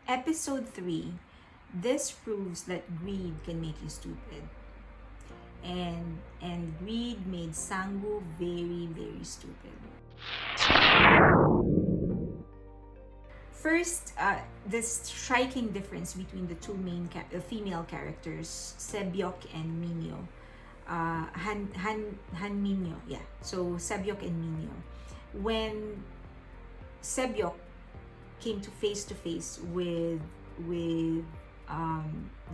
Episode 3. This proves that greed can make you stupid. And greed made Sangu very, very stupid. First, the striking difference between the two female characters, Sebyok and Minyo. Han Minyo, yeah. So Sebyok and Minyo. When Sebyok came to face with the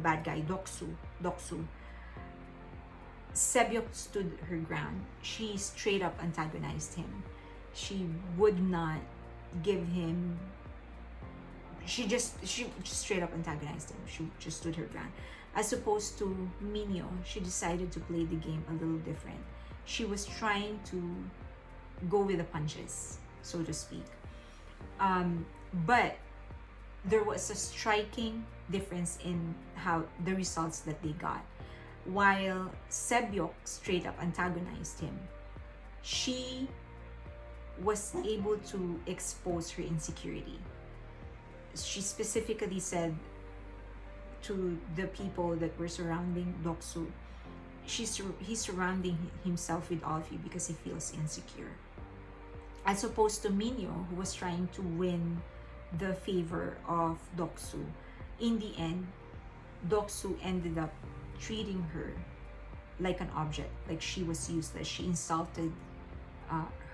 bad guy Doksu, Sebyok stood her ground. She straight up antagonized him. She would not give him. She just straight up antagonized him. She just stood her ground. As opposed to Minyo, she decided to play the game a little different. She was trying to go with the punches, so to speak. But there was a striking difference in how the results that they got. While Sebyok straight up antagonized him, she was able to expose her insecurity. She specifically said to the people that were surrounding Doksu, he's surrounding himself with all of you because he feels insecure. As opposed to Minyo, who was trying to win the favor of Doksu. In the end, Doksu ended up treating her like an object, like she was useless. She insulted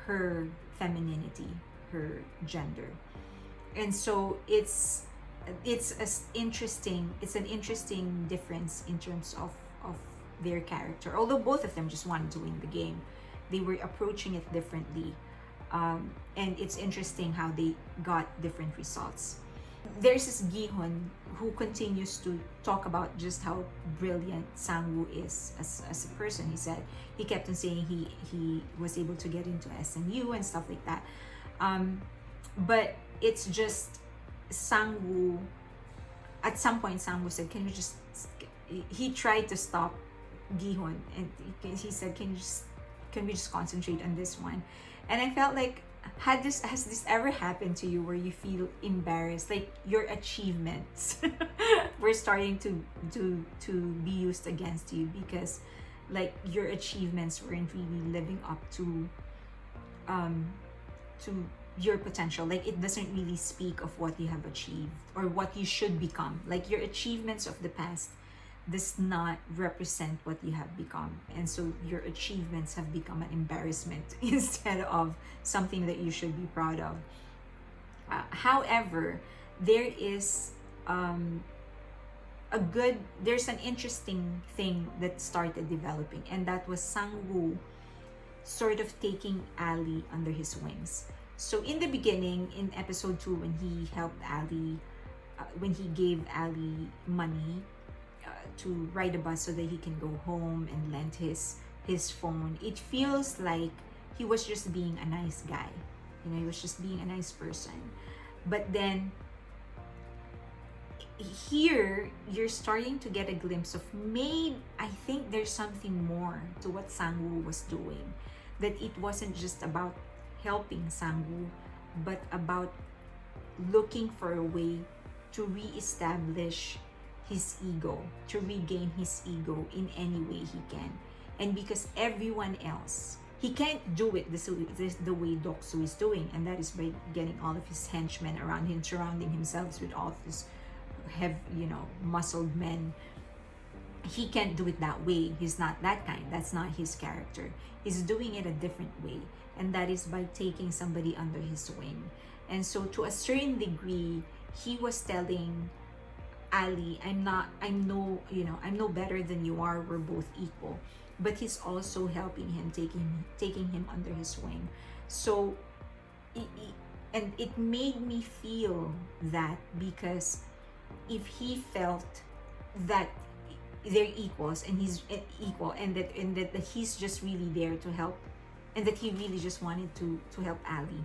her femininity, her gender. And so it's an interesting difference in terms of their character. Although both of them just wanted to win the game, they were approaching it differently. And it's interesting how they got different results. There's this Gihon who continues to talk about just how brilliant Sangwoo is as a person. He kept on saying he was able to get into SNU and stuff like that. But it's just Sangwoo. At some point, Sangwoo said, "Can you just?" He tried to stop Gihon, and he said, "Can we just concentrate on this one?" And I felt like, has this ever happened to you where you feel embarrassed, like your achievements were starting to be used against you because like your achievements weren't really living up to your potential. Like it doesn't really speak of what you have achieved or what you should become. Like your achievements of the past does not represent what you have become, and so your achievements have become an embarrassment instead of something that you should be proud of. However, there is there's an interesting thing that started developing, and that was Sangwoo sort of taking Ali under his wings. So in the beginning, in episode 2, when he helped Ali, when he gave Ali money to ride a bus so that he can go home and lend his phone, it feels like he was just being a nice guy. He was just being a nice person. But then here you're starting to get a glimpse of I think there's something more to what Sangwoo was doing. That it wasn't just about helping Sangwoo, but about looking for a way to reestablish his ego, to regain his ego in any way he can. And because everyone else, he can't do it the way Doksu is doing, and that is by getting all of his henchmen around him, surrounding himself with all of his muscled men. He can't do it that way. He's not that kind. That's not his character. He's doing it a different way, and that is by taking somebody under his wing. And so to a certain degree, he was telling Ali, I'm no better than you are. We're both equal. But he's also helping him, taking him under his wing. So and it made me feel that, because if he felt that they're equals and he's equal, and that he's just really there to help, and that he really just wanted to help Ali,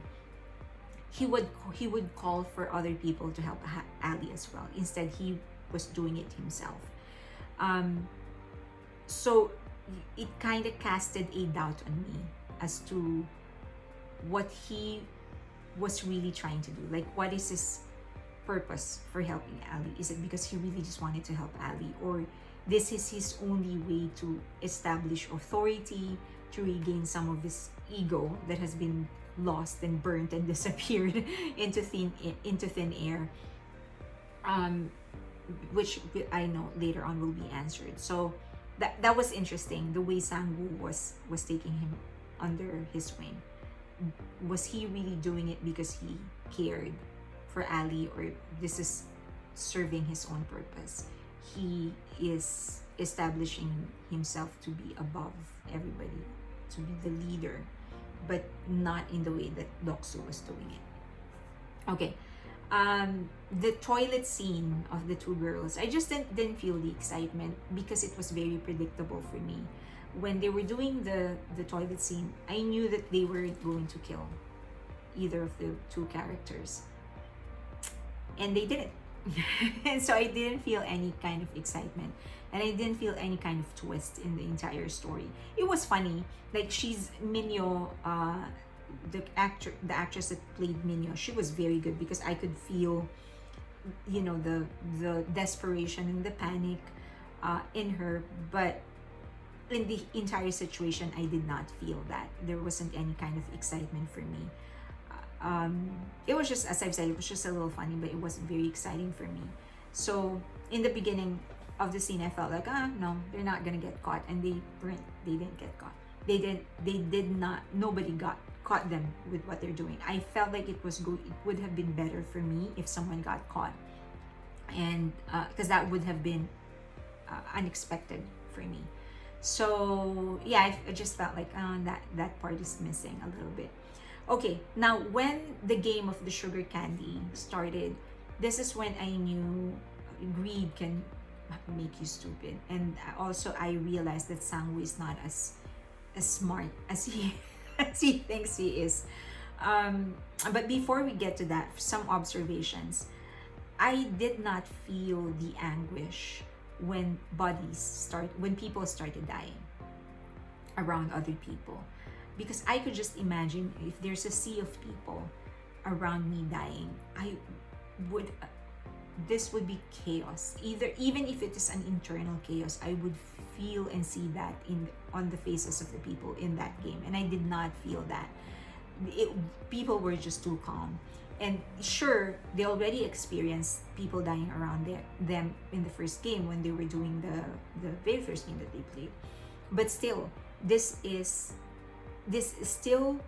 he would call for other people to help Ali as well. Instead, he was doing it himself. So it kind of casted a doubt on me as to what he was really trying to do. Like, what is his purpose for helping Ali? Is it because he really just wanted to help Ali, or this is his only way to establish authority, to regain some of his ego that has been lost and burnt and disappeared into thin air, which I know later on will be answered. So that was interesting, the way Sang-woo was taking him under his wing. Was he really doing it because he cared for Ali, or this is serving his own purpose? He is establishing himself to be above everybody, to be the leader, but not in the way that Doksu was doing it. Okay. The toilet scene of the two girls, I just didn't feel the excitement because it was very predictable for me. When they were doing the toilet scene, I knew that they were going to kill either of the two characters, and they didn't. And so I didn't feel any kind of excitement, and I didn't feel any kind of twist in the entire story. It was funny, like she's Minyo, the actress that played Minyo, she was very good because I could feel, you know, the desperation and the panic in her, but in the entire situation I did not feel that. There wasn't any kind of excitement for me. It was just, as I've said, it was just a little funny, but it wasn't very exciting for me. So in the beginning of the scene, I felt like, no, they're not gonna get caught, and they didn't get caught. They did not. Nobody caught them with what they're doing. I felt like it would have been better for me if someone got caught, and because that would have been unexpected for me. So yeah, I just felt like that part is missing a little bit. Okay, now when the game of the sugar candy started, this is when I knew greed can make you stupid, and also I realized that Sang-woo is not as smart as he as he thinks he is. But before we get to that, some observations. I did not feel the anguish when people started dying around other people, because I could just imagine if there's a sea of people around me dying, this would be chaos. Even if it is an internal chaos, I would feel and see that on the faces of the people in that game, and I did not feel that. People were just too calm, and sure, they already experienced people dying around them in the first game when they were doing the very first game that they played, but still, this is still,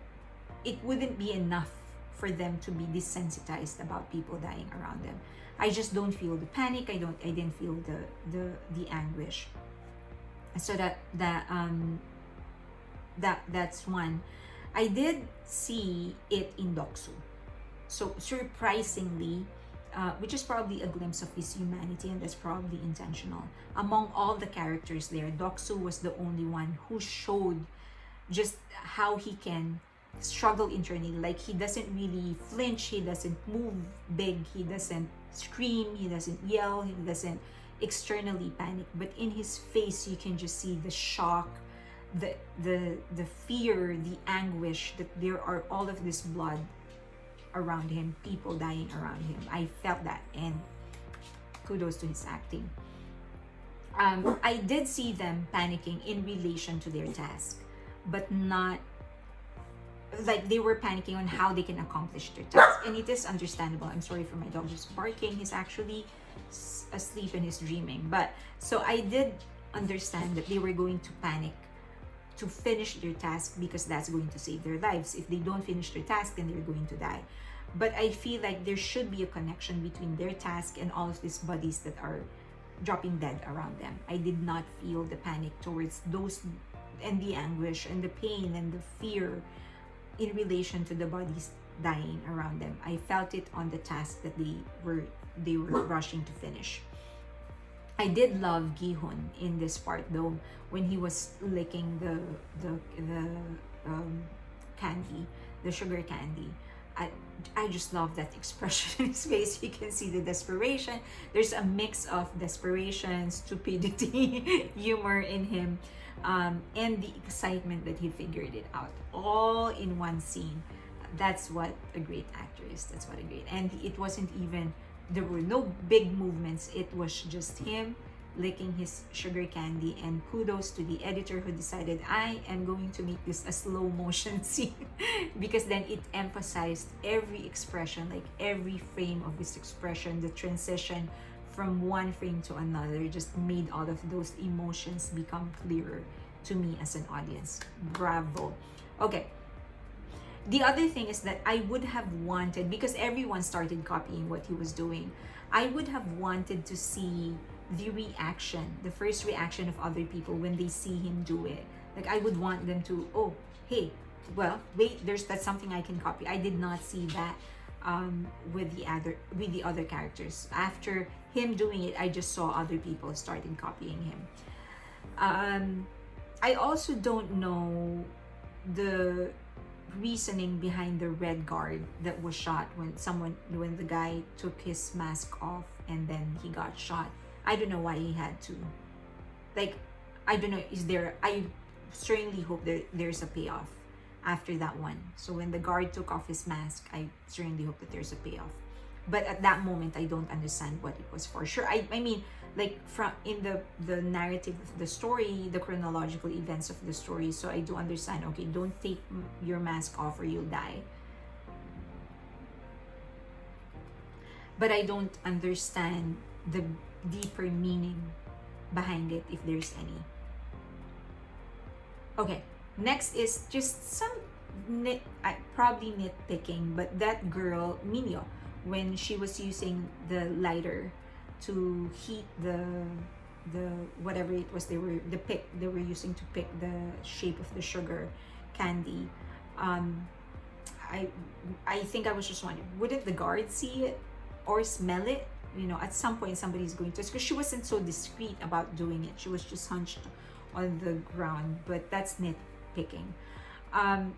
it wouldn't be enough for them to be desensitized about people dying around them. I just don't feel the panic. I didn't feel the anguish. So that's one. I did see it in Doksu. So surprisingly, which is probably a glimpse of his humanity, and that's probably intentional. Among all the characters there, Doksu was the only one who showed just how he can struggle internally. Like, he doesn't really flinch, he doesn't move big, he doesn't scream, he doesn't yell, he doesn't externally panic, but in his face you can just see the shock, the fear, the anguish that there are all of this blood around him, people dying around him. I felt that, and kudos to his acting. I did see them panicking in relation to their task, but not like they were panicking on how they can accomplish their task, and it is understandable. I'm sorry for my dog just barking. He's actually asleep and he's dreaming. But so I did understand that they were going to panic to finish their task because that's going to save their lives. If they don't finish their task, then they're going to die. But I feel like there should be a connection between their task and all of these bodies that are dropping dead around them. I did not feel the panic towards those, and the anguish and the pain and the fear in relation to the bodies dying around them. I felt it on the task that they were rushing to finish. I did love Gi-hun in this part though, when he was licking the candy, the sugar candy. I just love that expression in his face. You can see the desperation. There's a mix of desperation, stupidity, humor in him, and the excitement that he figured it out all in one scene. That's what a great actor is. That's what a great, and it wasn't even there were no big movements. It was just him licking his sugar candy, and kudos to the editor who decided I am going to make this a slow motion scene because then it emphasized every expression, like every frame of his expression, the transition from one frame to another just made all of those emotions become clearer to me as an audience. Bravo. Okay. The other thing is that I would have wanted, because everyone started copying what he was doing, I would have wanted to see the reaction, the first reaction of other people when they see him do it. Like I would want them to, oh, hey, well, wait, that's something I can copy. I did not see that with the other characters. After him doing it, I just saw other people starting copying him. I also don't know the reasoning behind the red guard that was shot when the guy took his mask off and then he got shot. I don't know why he had to. Like, I don't know, I certainly hope there's a payoff after that one. So when the guard took off his mask, I certainly hope that there's a payoff. But at that moment, I don't understand what it was for. Sure, I mean, like from in the narrative of the story, the chronological events of the story, so I do understand, okay, don't take your mask off or you'll die. But I don't understand the deeper meaning behind it, if there's any. Okay, next is just some probably nitpicking, but that girl Minyo, when she was using the lighter to heat the whatever it was they were using to pick the shape of the sugar candy, I think I was just wondering, wouldn't the guard see it or smell it? You know, at some point somebody's going to, because she wasn't so discreet about doing it. She was just hunched on the ground, but that's nitpicking. And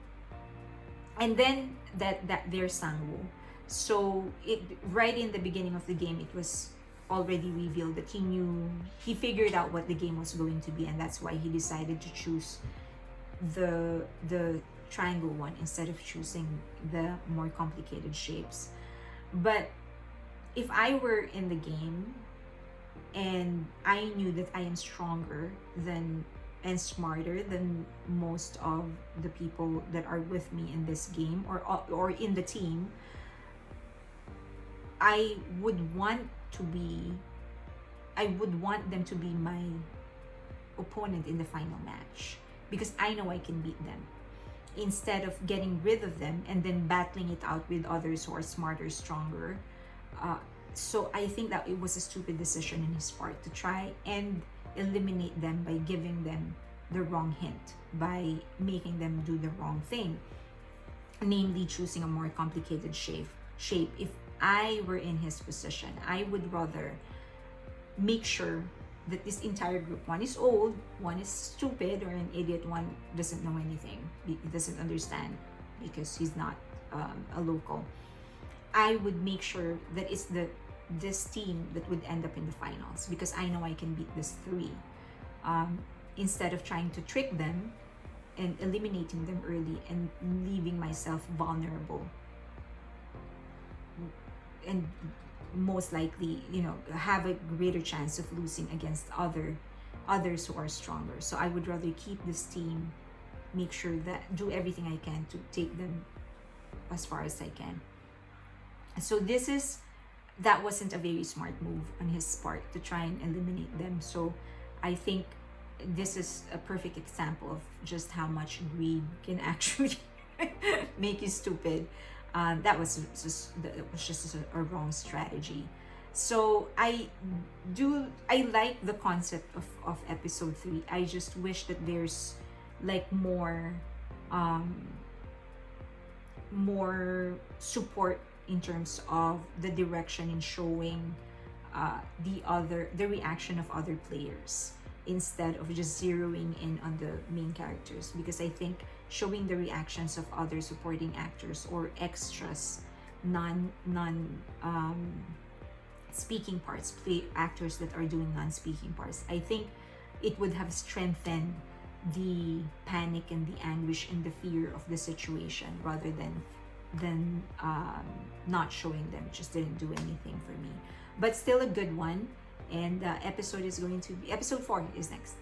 then that there's Sangwoo. So it right in the beginning of the game, it was already revealed that he figured out what the game was going to be, and that's why he decided to choose the triangle one instead of choosing the more complicated shapes. But if I were in the game and I knew that I am stronger than and smarter than most of the people that are with me in this game or in the team, I would want them to be my opponent in the final match, because I know I can beat them, instead of getting rid of them and then battling it out with others who are smarter, stronger. So I think that it was a stupid decision in his part to try and eliminate them by giving them the wrong hint, by making them do the wrong thing, namely choosing a more complicated shape. If I were in his position, I would rather make sure that this entire group, one is old, one is stupid or an idiot, one doesn't know anything, he doesn't understand because he's not a local. I would make sure that it's this team that would end up in the finals, because I know I can beat this three, instead of trying to trick them and eliminating them early and leaving myself vulnerable, and most likely, have a greater chance of losing against others who are stronger. So I would rather keep this team, make sure that do everything I can to take them as far as I can. So that wasn't a very smart move on his part to try and eliminate them. So I think this is a perfect example of just how much greed can actually make you stupid. That was just a wrong strategy. So I like the concept of episode 3. I just wish that there's like more support in terms of the direction in showing the reaction of other players, instead of just zeroing in on the main characters, because I think showing the reactions of other supporting actors or extras, non speaking parts, actors that are doing non-speaking parts, I think it would have strengthened the panic and the anguish and the fear of the situation, rather than not showing them. It just didn't do anything for me. But still a good one. And episode 4 is next.